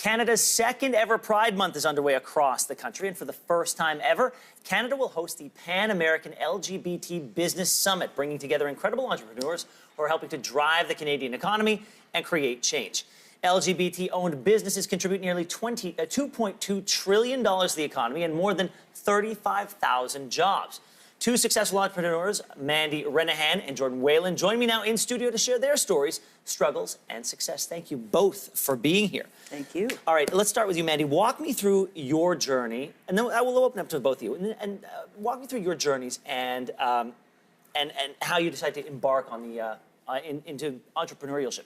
Canada's second ever Pride Month is underway across the country, and for the first time ever, Canada will host the Pan-American LGBT Business Summit, bringing together incredible entrepreneurs who are helping to drive the Canadian economy and create change. LGBT-owned businesses contribute nearly $2.2 trillion to the economy and more than 35,000 jobs. Two successful entrepreneurs, Mandy, Rennehan and Whelan, join me now in studio to share their stories, struggles, and success. Thank you both for being here. Thank you. All right, let's start with you, Mandy. Walk me through your journey, and then I will open up to both of you. And walk me through your journeys and how you decided to embark on the into entrepreneurship.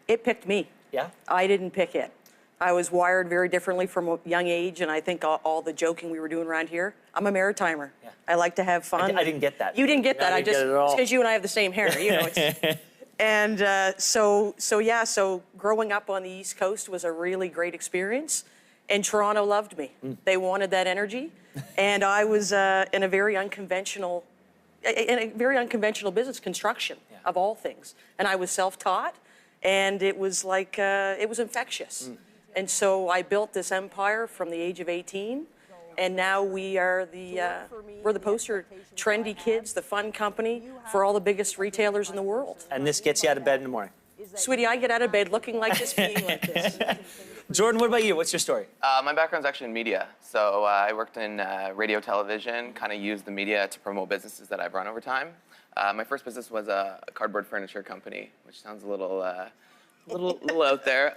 It picked me. Yeah? I didn't pick it. I was wired very differently from a young age, and I think all the joking we were doing around here, I'm a maritimer. Yeah. I like to have fun. I didn't get that. You didn't get that. I didn't get it at all. It's because you and I have the same hair, you know. So growing up on the East Coast was a really great experience, and Toronto loved me. They wanted that energy, and I was in a very unconventional business, construction of all things, and I was self-taught, and it was like it was infectious. And so I built this empire from the age of 18, and now we are we're the poster trendy kids, the fun company for all the biggest retailers in the world. And this gets you out of bed in the morning? Sweetie, I get out of bed looking like this, being like this. Jordan, what about you? What's your story? My background's actually in media. So I worked in radio, television, kind of used the media to promote businesses that I've run over time. My first business was a cardboard furniture company, which sounds a little out there,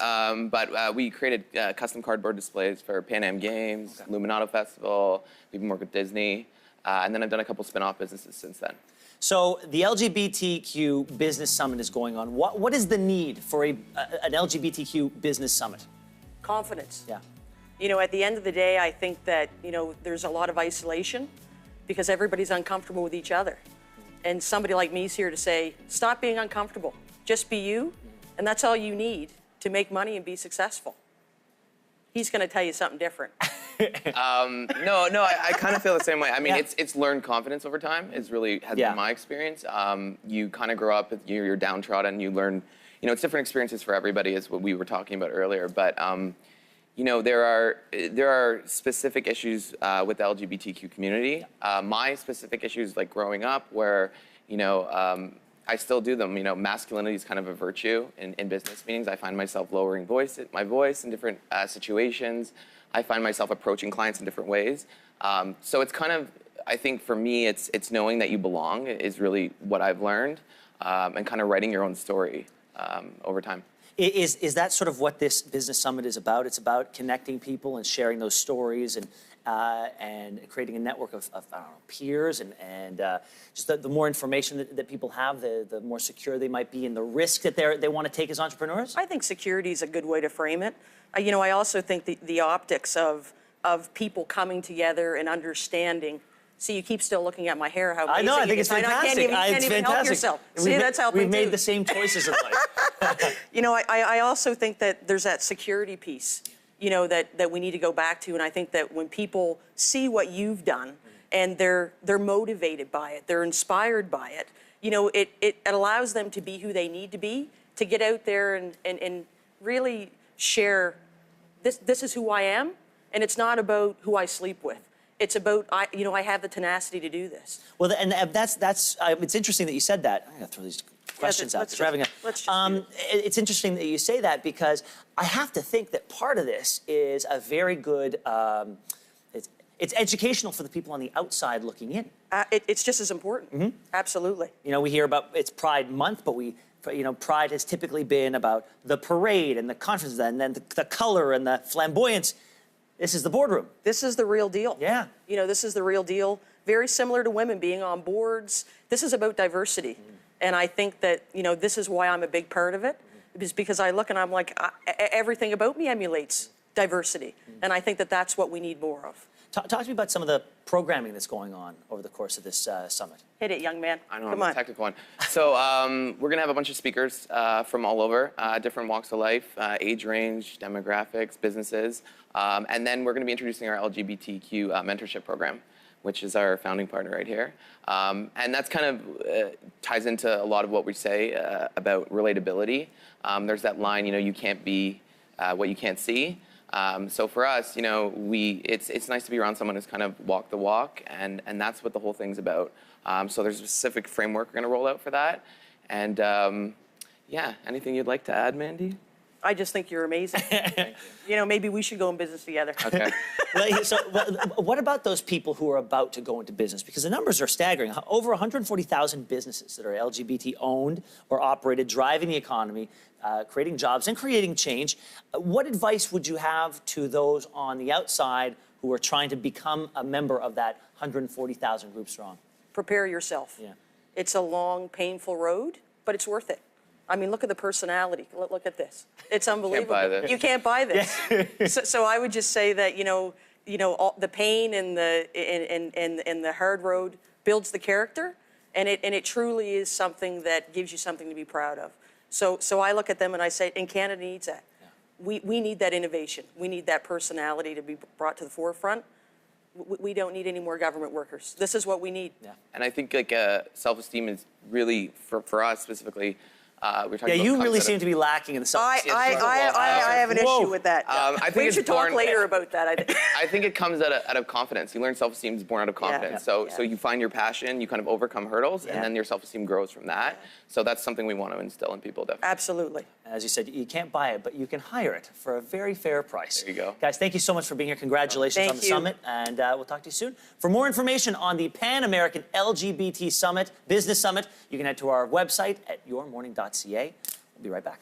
but we created custom cardboard displays for Pan Am Games, Luminato Festival. We've been working with Disney, and then I've done a couple spin-off businesses since then. So the LGBTQ Business Summit is going on. What is the need for an LGBTQ Business Summit? Confidence. Yeah. You know, at the end of the day, I think that, you know, there's a lot of isolation because everybody's uncomfortable with each other. And somebody like me is here to say, stop being uncomfortable. Just be you. And that's all you need to make money and be successful. He's going to tell you something different. No, I kind of feel the same way. I mean, it's learned confidence over time. Has been my experience. You kind of grow up, you're downtrodden, you learn, you know, it's different experiences for everybody, is what we were talking about earlier. But you know, there are specific issues with the LGBTQ community. My specific issues, like growing up, where, you know, I still do them. You know, masculinity is kind of a virtue in business meetings. I find myself lowering my voice in different situations. I find myself approaching clients in different ways. So it's kind of, I think for me, it's knowing that you belong is really what I've learned, and kind of writing your own story over time. Is that sort of what this business summit is about? It's about connecting people and sharing those stories and creating a network of I don't know, peers and just the more information that people have, the more secure they might be in the risk that they want to take as entrepreneurs? I think security is a good way to frame it. You know, I also think the optics of people coming together and understanding. See, you keep still looking at my hair. How I know. I think it's fantastic. You can't even help yourself. See, that's helping We've made too. the same choices in life. You know, I also think that there's that security piece, you know, that we need to go back to. And I think that when people see what you've done and they're motivated by it, they're inspired by it, you know, it allows them to be who they need to be, to get out there and really share, this is who I am, and it's not about who I sleep with. It's about, you know, I have the tenacity to do this. Well, and that's it's interesting that you said that. I'm going to throw these questions out. It's interesting that you say that, because I have to think that part of this is a very good, it's educational for the people on the outside looking in. It's just as important. Absolutely. You know, we hear about it's Pride Month, but you know, Pride has typically been about the parade and the conferences and then the color and the flamboyance. This is the boardroom. This is the real deal. Yeah. You know, this is the real deal. Very similar to women being on boards. This is about diversity. And I think that, you know, this is why I'm a big part of it. Is because I look and I'm like, everything about me emulates diversity. And I think that that's what we need more of. Talk to me about some of the programming that's going on over the course of this summit. Hit it, young man. I know, I'm a technical one. So we're going to have a bunch of speakers from all over, different walks of life, age range, demographics, businesses. And then we're going to be introducing our LGBTQ mentorship program. which is our founding partner right here. And that's kind of ties into a lot of what we say about relatability. There's that line, you can't be what you can't see. So for us, it's nice to be around someone who's kind of walked the walk, and that's what the whole thing's about. So there's a specific framework we're going to roll out for that. And yeah, anything you'd like to add, Mandy? I just think you're amazing. Maybe we should go in business together. Okay. So what about those people who are about to go into business? Because the numbers are staggering. Over 140,000 businesses that are LGBT owned or operated, driving the economy, creating jobs and creating change. What advice would you have to those on the outside who are trying to become a member of that 140,000 group strong? Prepare yourself. Yeah. It's a long, painful road, but it's worth it. I mean, look at the personality. Look at this. It's unbelievable. Can't buy this. You can't buy this. So I would just say that all the pain and the hard road builds the character, and it truly is something that gives you something to be proud of. So I look at them and I say, and Canada needs that. Yeah. We need that innovation. We need that personality to be brought to the forefront. We don't need any more government workers. This is what we need. Yeah. And I think self-esteem is really for us specifically. We're talking about you really seem to be lacking in the self-esteem. I have an issue with that. I think we should talk later about that. I think it comes out of confidence. You learn self-esteem is born out of confidence. So you find your passion, you kind of overcome hurdles, and then your self-esteem grows from that. Yeah. So that's something we want to instill in people, definitely. Absolutely. As you said, you can't buy it, but you can hire it for a very fair price. There you go. Guys, thank you so much for being here. Congratulations on the summit, and we'll talk to you soon. For more information on the Pan-American LGBT Summit, Business Summit, you can head to our website at yourmorning.ca. We'll be right back.